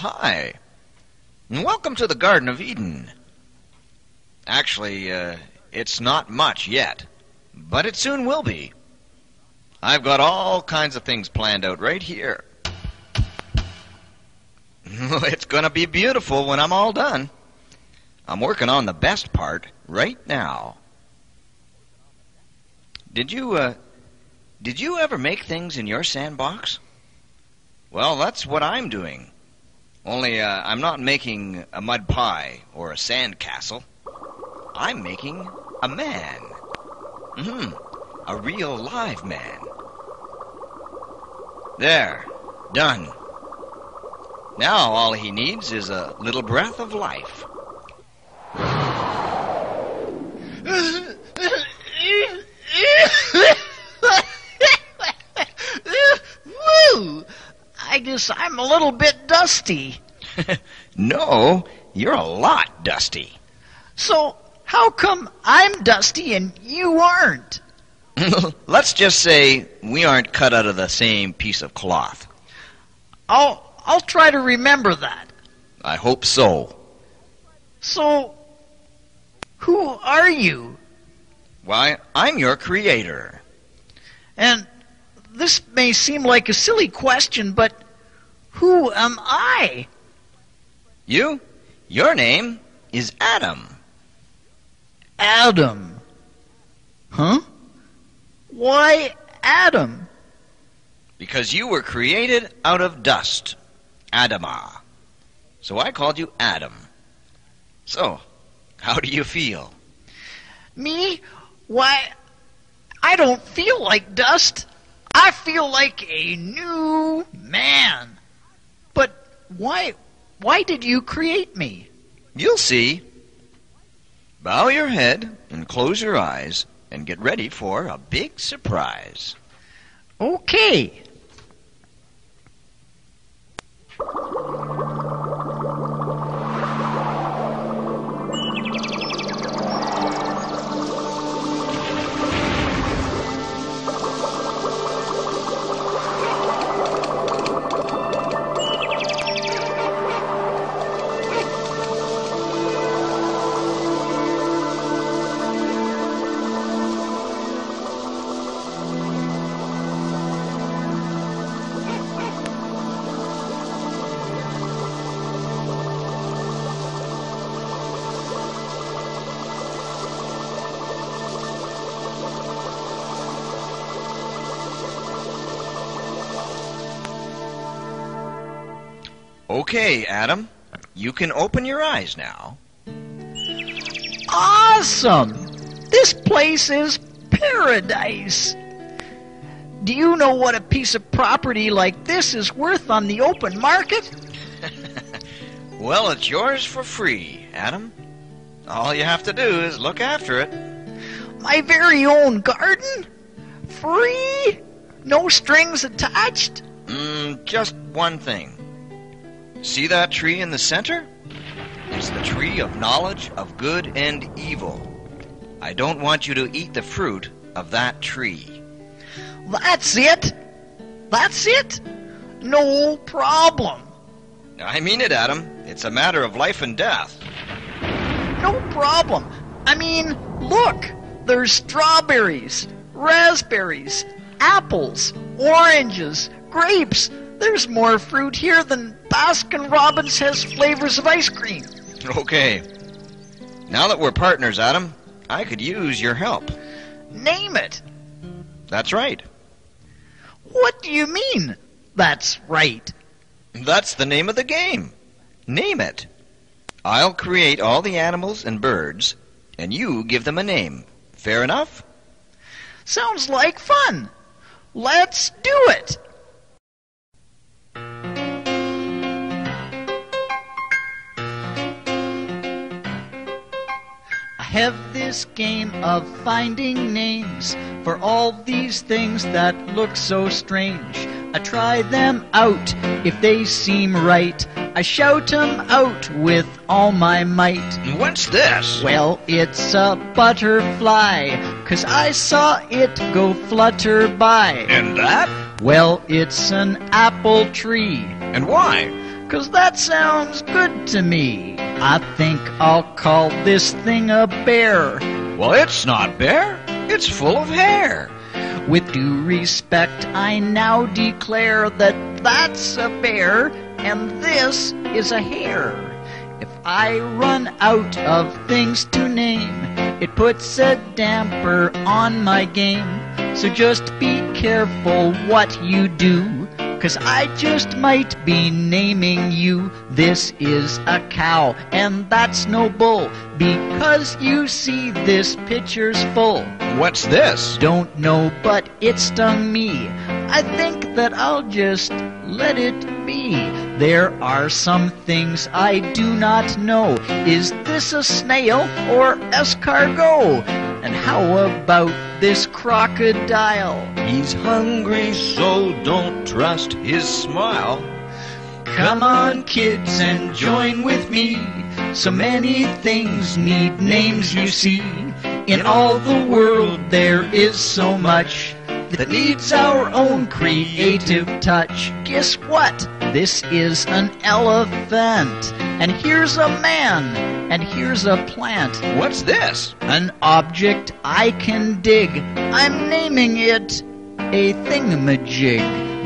hi. And welcome to the Garden of Eden. Actually, it's not much yet, but it soon will be. I've got all kinds of things planned out right here. It's going to be beautiful when I'm all done. I'm working on the best part right now. Did you ever make things in your sandbox? Well, that's what I'm doing. Only I'm not making a mud pie or a sand castle. I'm making a man. A real live man. There, done. Now all he needs is a little breath of life. Woo! I guess I'm a little bit dusty. No, you're a lot dusty. So, how come I'm dusty and you aren't? Let's just say we aren't cut out of the same piece of cloth. I'll try to remember that. I hope so. So, who are you? Why, I'm your creator. And this may seem like a silly question, but who am I? Your name is Adam. Adam. Huh? Why Adam? Because you were created out of dust. Adamah. So I called you Adam. So, how do you feel? Me? Why, I don't feel like dust. I feel like a new man. But why did you create me? You'll see. Bow your head and close your eyes and get ready for a big surprise. Okay. Okay, Adam, you can open your eyes now. Awesome! This place is paradise. Do you know what a piece of property like this is worth on the open market? Well, it's yours for free, Adam. All you have to do is look after it. My very own garden? Free? No strings attached? Just one thing. See that tree in the center? It's the tree of knowledge of good and evil. I don't want you to eat the fruit of that tree. That's it? That's it? No problem. I mean it, Adam. It's a matter of life and death. No problem. I mean, look. There's strawberries, raspberries, apples, oranges, grapes. There's more fruit here than Baskin-Robbins has flavors of ice cream. Okay. Now that we're partners, Adam, I could use your help. Name it. That's right. What do you mean, that's right? That's the name of the game. Name it. I'll create all the animals and birds, and you give them a name. Fair enough? Sounds like fun. Let's do it. I have this game of finding names for all these things that look so strange. I try them out if they seem right. I shout 'em out with all my might. What's this? Well, it's a butterfly, 'cause I saw it go flutter by. And that? Well, it's an apple tree, And why? 'cause that sounds good to me. I think I'll call this thing a bear. Well, it's not bear. It's full of hair. With due respect, I now declare that that's a bear and this is a hare. If I run out of things to name, it puts a damper on my game. So just be careful what you do, 'cause I just might be naming you. This is a cow and that's no bull, because you see this pitcher's full. What's this? Don't know, but it stung me. I think that I'll just let it be. There are some things I do not know. Is this a snail or escargot? And how about this crocodile? He's hungry, so don't trust his smile. Come on, kids, and join with me. So many things need names, you see. In all the world there is so much that needs our own creative touch. Guess what? This is an elephant. And here's a man. And here's a plant. What's this? An object I can dig. I'm naming it a thingamajig.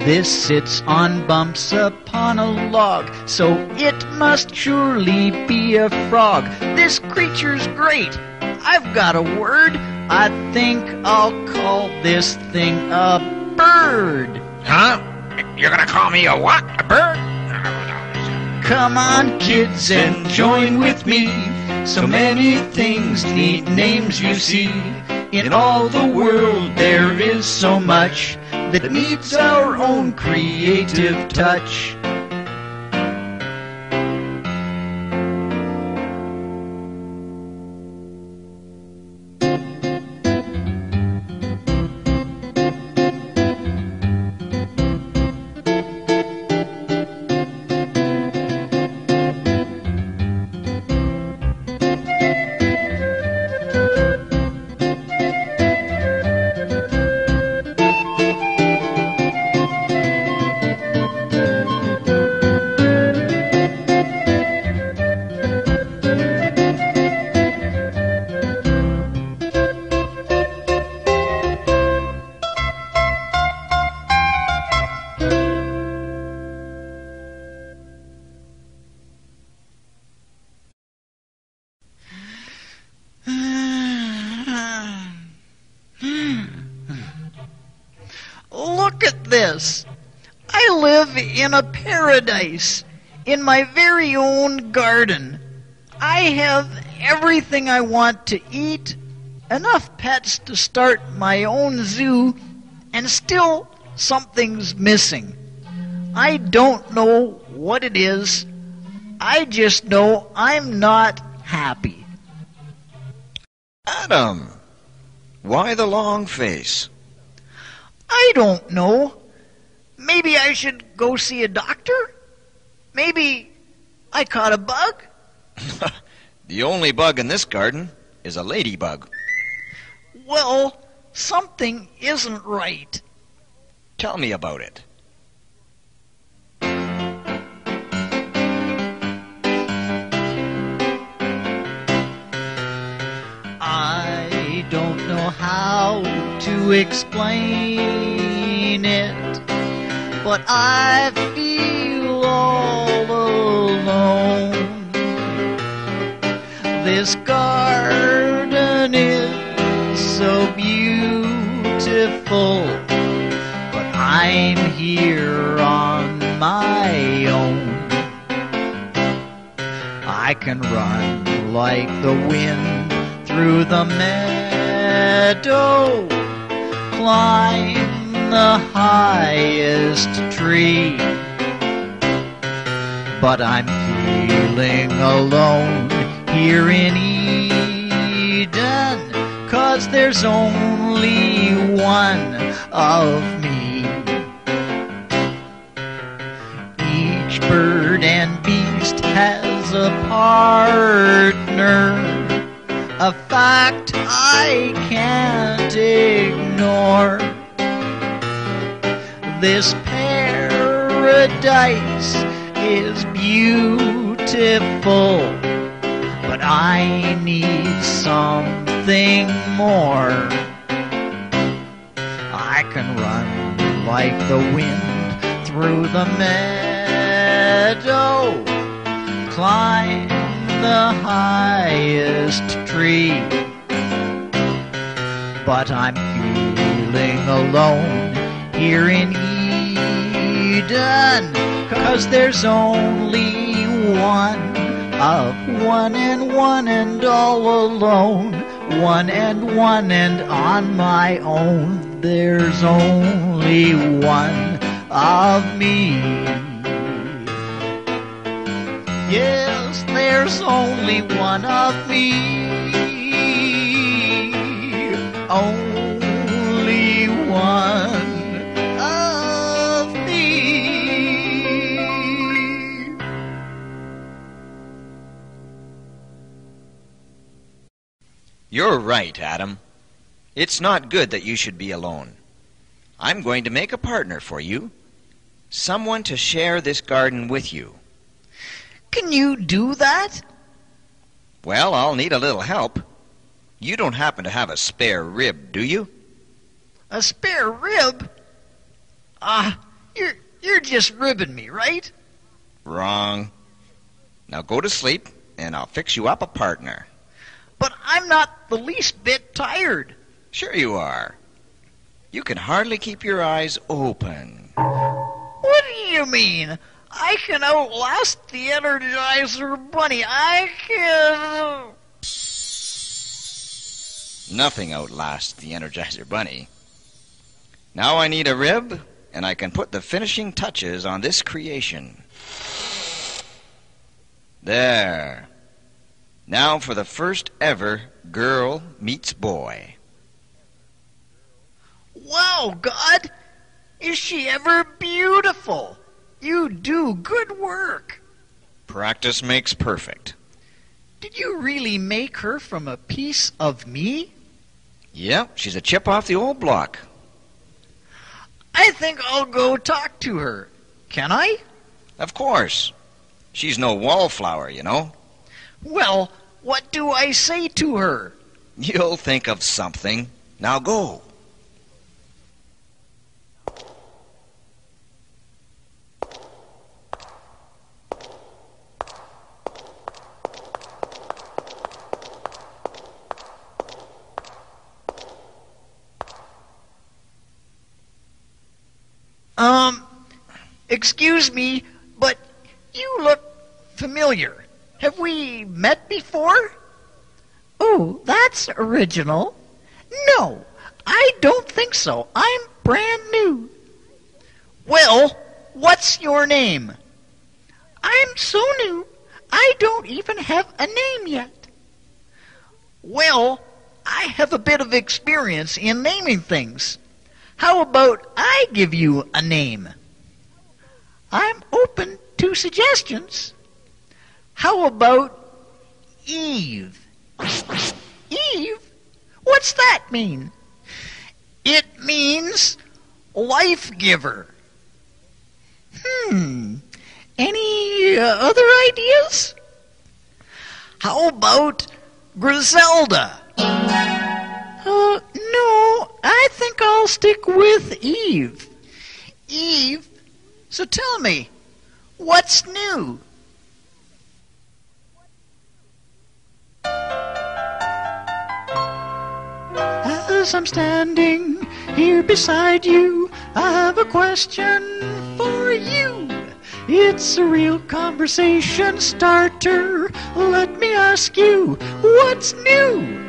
This sits on bumps upon a log, so it must surely be a frog. This creature's great. I've got a word. I think I'll call this thing a bird. Huh? You're gonna call me a what? A bird? Come on, kids, and join with me. So many things need names, you see. In all the world there is so much that needs our own creative touch. Look at this. I live in a paradise, in my very own garden. I have everything I want to eat, enough pets to start my own zoo, and still something's missing. I don't know what it is. I just know I'm not happy. Adam, why the long face? I don't know. Maybe I should go see a doctor? Maybe I caught a bug? The only bug in this garden is a ladybug. Well, something isn't right. Tell me about it. I don't know how to explain it, but I feel all alone. This garden is so beautiful, but I'm here on my own. I can run like the wind through the meadow, climb the highest tree, but I'm feeling alone here in Eden, 'cause there's only one of me. Each bird and beast has a partner, a fact I can't ignore. This paradise is beautiful, but I need something more. I can run like the wind through the meadow, climb the highest tree, but I'm feeling alone here in Eden, 'cause there's only one of one and all alone, one and on my own. There's only one of me. Yes, there's only one of me. Only one of me. You're right, Adam. It's not good that you should be alone. I'm going to make a partner for you. Someone to share this garden with you. Can you do that? Well, I'll need a little help. You don't happen to have a spare rib, do you? A spare rib? You're just ribbing me, right? Wrong. Now go to sleep, and I'll fix you up a partner. But I'm not the least bit tired. Sure you are. You can hardly keep your eyes open. What do you mean? I can outlast the Energizer Bunny. I can... Nothing outlasts the Energizer Bunny. Now I need a rib, and I can put the finishing touches on this creation. There. Now for the first ever girl meets boy. Wow, God! Is she ever beautiful? You do good work. Practice makes perfect. Did you really make her from a piece of me? Yep, she's a chip off the old block. I think I'll go talk to her. Can I? Of course. She's no wallflower, you know. Well, what do I say to her? You'll think of something. Now go. Excuse me, but you look familiar. Have we met before? Oh, that's original. No, I don't think so. I'm brand new. Well, what's your name? I'm so new, I don't even have a name yet. Well, I have a bit of experience in naming things. How about I give you a name? I'm open to suggestions. How about Eve? Eve? What's that mean? It means life giver. Any other ideas? How about Griselda? No, I think I'll stick with Eve. Eve? So tell me, what's new? As I'm standing here beside you, I have a question for you. It's a real conversation starter. Let me ask you, what's new?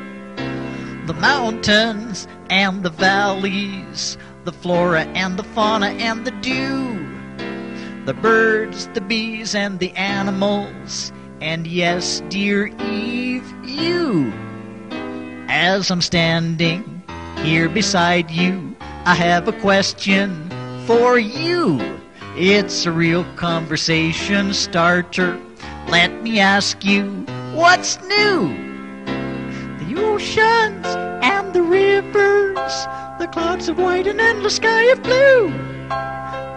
The mountains and the valleys, the flora and the fauna and the dew, the birds, the bees, and the animals, and yes, dear Eve, you. As I'm standing here beside you, I have a question for you. It's a real conversation starter. Let me ask you, what's new? The oceans and the rivers, the clouds of white and endless sky of blue,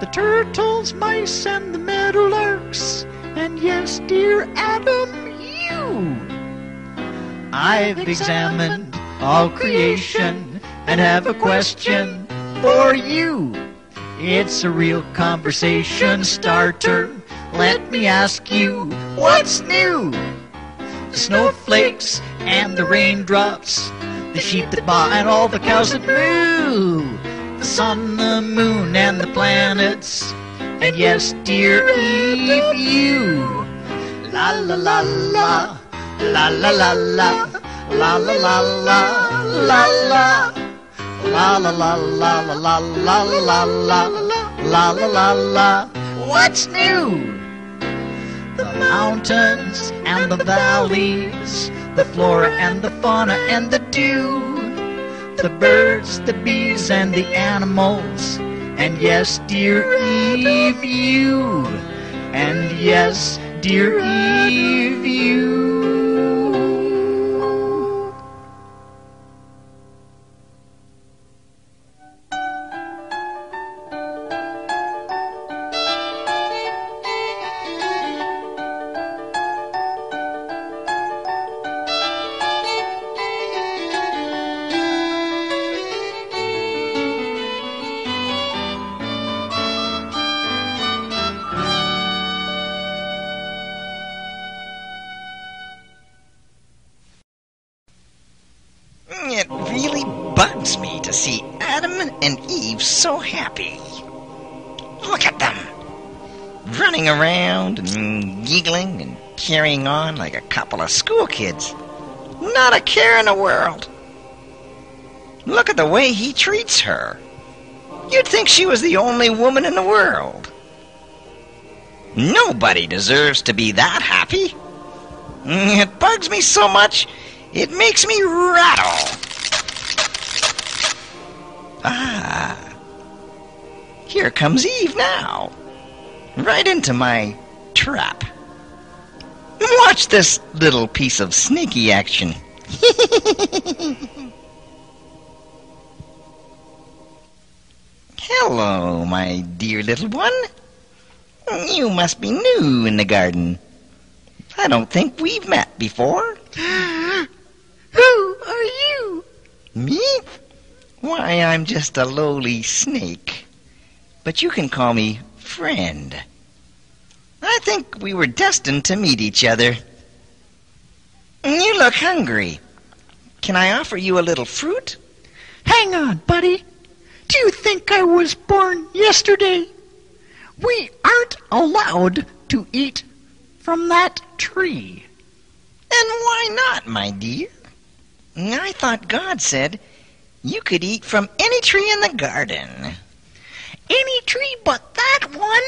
the turtles, mice, and the meadowlark, folks, and yes, dear Adam, you. I've examined all creation and have a question for you. It's a real conversation starter. Let me ask you, what's new? The snowflakes and the raindrops, the sheep that baa and all the cows that moo, the sun, the moon, and the planets, and yes, dear Eve, you. La la la la, la la la la, la la la la, la la. La la la la la la la la la la la la la. What's new? The mountains and the valleys, the flora and the fauna and the dew, the birds, the bees, and the animals, and yes, dear Eve, you. And yes, dear Eve, you. It really bugs me to see Adam and Eve so happy. Look at them, running around and giggling and carrying on like a couple of school kids. Not a care in the world. Look at the way he treats her. You'd think she was the only woman in the world. Nobody deserves to be that happy. It bugs me so much, it makes me rattle. Ah, here comes Eve now. Right into my trap. Watch this little piece of sneaky action. Hello, my dear little one. You must be new in the garden. I don't think we've met before. Who are you? Me? Why, I'm just a lowly snake. But you can call me friend. I think we were destined to meet each other. You look hungry. Can I offer you a little fruit? Hang on, buddy. Do you think I was born yesterday? We aren't allowed to eat from that tree. And why not, my dear? I thought God said you could eat from any tree in the garden. Any tree but that one?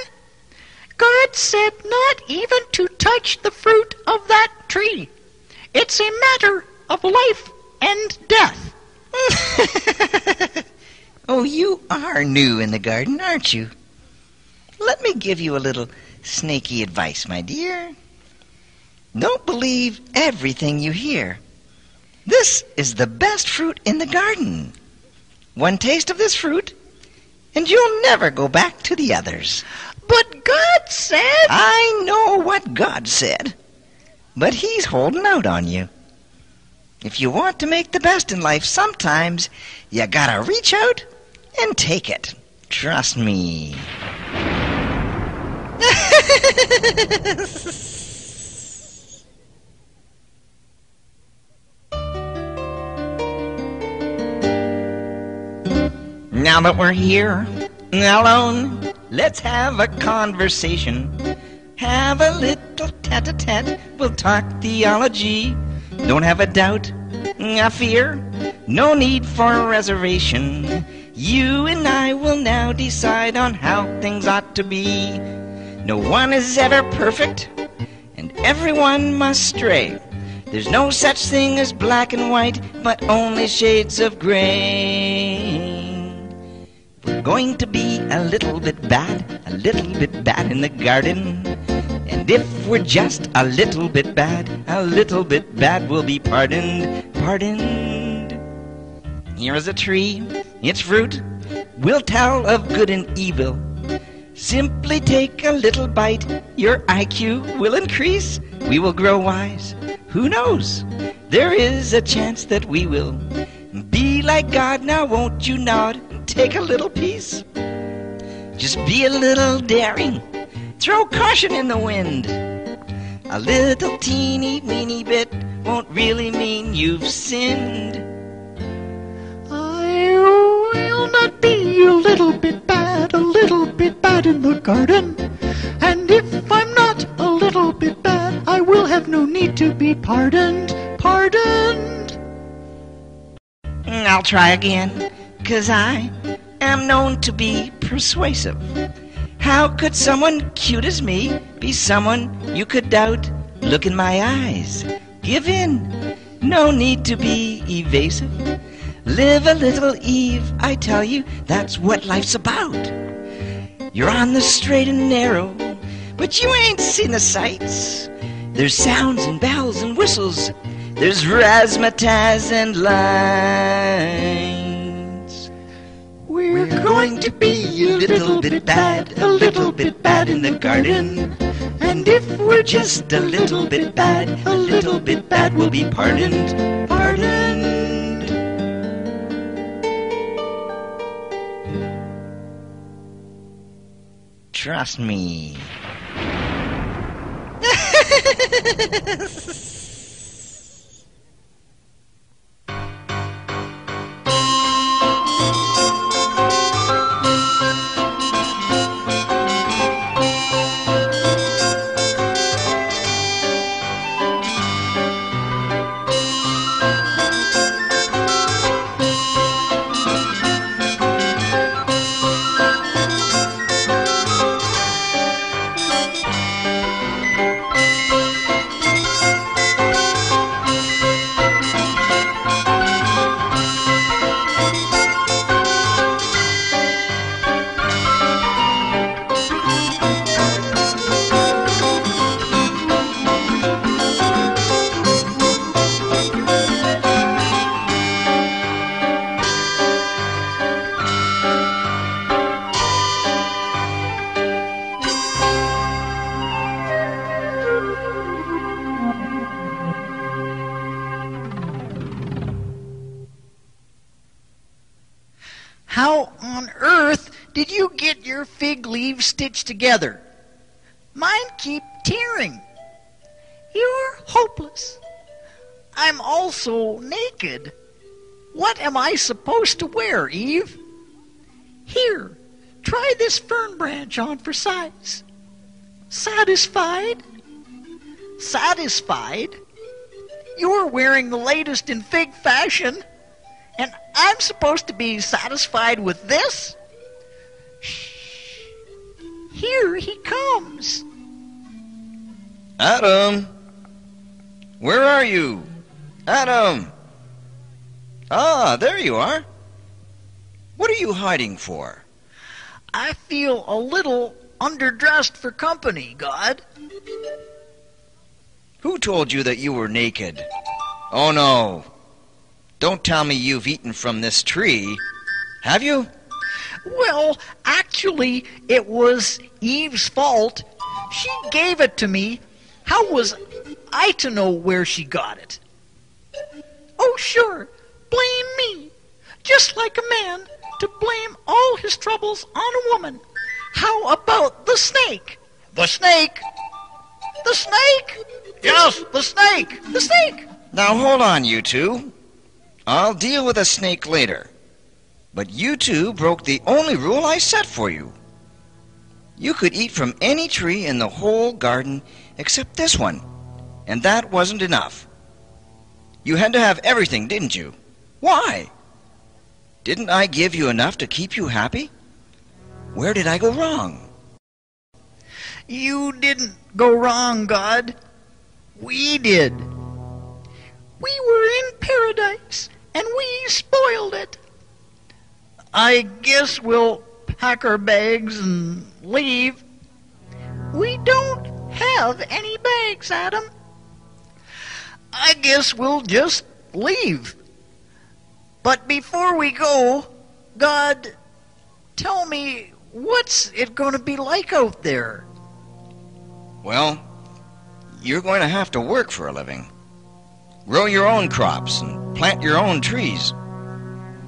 God said not even to touch the fruit of that tree. It's a matter of life and death. Oh, you are new in the garden, aren't you? Let me give you a little snaky advice, my dear. Don't believe everything you hear. This is the best fruit in the garden. One taste of this fruit, and you'll never go back to the others. But God said... I know what God said, but He's holding out on you. If you want to make the best in life, sometimes you gotta reach out and take it. Trust me. Now that we're here, alone, let's have a conversation. Have a little tete-a-tete, we'll talk theology. Don't have a doubt, a fear, no need for reservation. You and I will now decide on how things ought to be. No one is ever perfect, and everyone must stray. There's no such thing as black and white, but only shades of gray. We're going to be a little bit bad in the garden. And if we're just a little bit bad will be pardoned, pardoned. Here is a tree, its fruit will tell of good and evil. Simply take a little bite, your IQ will increase. We will grow wise. Who knows? There is a chance that we will be like God. Now won't you nod and take a little piece? Just be a little daring. Throw caution in the wind. A little teeny weeny bit won't really mean you've sinned. I will not be a little bit bad in the garden. And if I'm not a little bit bad, I will have no need to be pardoned. I'll try again, 'cause I am known to be persuasive. How could someone cute as me be someone you could doubt? Look in my eyes. Give in. No need to be evasive. Live a little, Eve, I tell you, that's what life's about. You're on the straight and narrow, but you ain't seen the sights. There's sounds and bells and whistles. There's razzmatazz and lights. We're going to be a little bit bad in the garden. And if we're just a little bit bad, we'll be pardoned. Trust me. How on earth did you get your fig leaves stitched together? Mine keep tearing. You're hopeless. I'm also naked. What am I supposed to wear, Eve? Here, try this fern branch on for size. Satisfied? Satisfied? You're wearing the latest in fig fashion, and I'm supposed to be satisfied with this? Shh. Here he comes. Adam! Where are you? Adam! Ah, there you are. What are you hiding for? I feel a little underdressed for company, God. Who told you that you were naked? Oh, no. Don't tell me you've eaten from this tree. Have you? Well, actually, it was Eve's fault. She gave it to me. How was I to know where she got it? Oh, sure. Blame me. Just like a man to blame all his troubles on a woman. How about the snake? The snake? The snake? Yes, the snake. The snake. Now, hold on, you two. I'll deal with a snake later. But you two broke the only rule I set for you. You could eat from any tree in the whole garden except this one, and that wasn't enough. You had to have everything, didn't you? Why? Didn't I give you enough to keep you happy? Where did I go wrong? You didn't go wrong, God. We did. We were in paradise, and we spoiled it. I guess we'll pack our bags and leave. We don't have any bags, Adam. I guess we'll just leave. But before we go, God, tell me What's it going to be like out there? Well, you're going to have to work for a living. Grow your own crops and plant your own trees.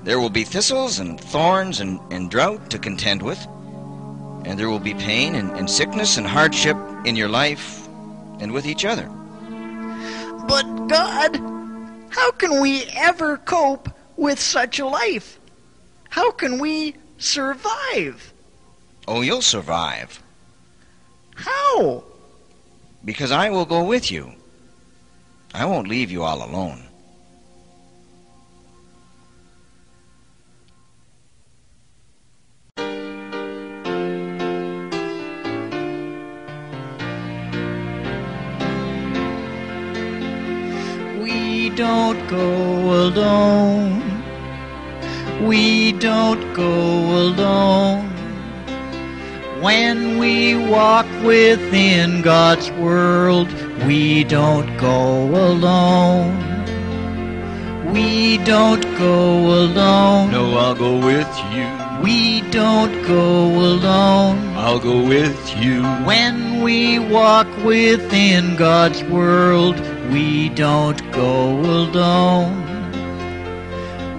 There will be thistles and thorns and drought to contend with. And there will be pain and sickness and hardship in your life and with each other. But God, how can we ever cope with such a life? How can we survive? Oh, you'll survive. How? Because I will go with you. I won't leave you all alone. We don't go alone. We don't go alone. When we walk within God's world, we don't go alone. We don't go alone. No, I'll go with you. We don't go alone. I'll go with you. When we walk within God's world, we don't go alone.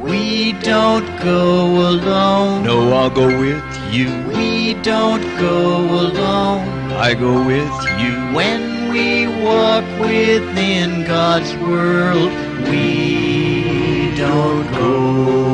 We don't go alone. No, I'll go with you. We don't go alone. I go with you. When we walk within God's world, we don't go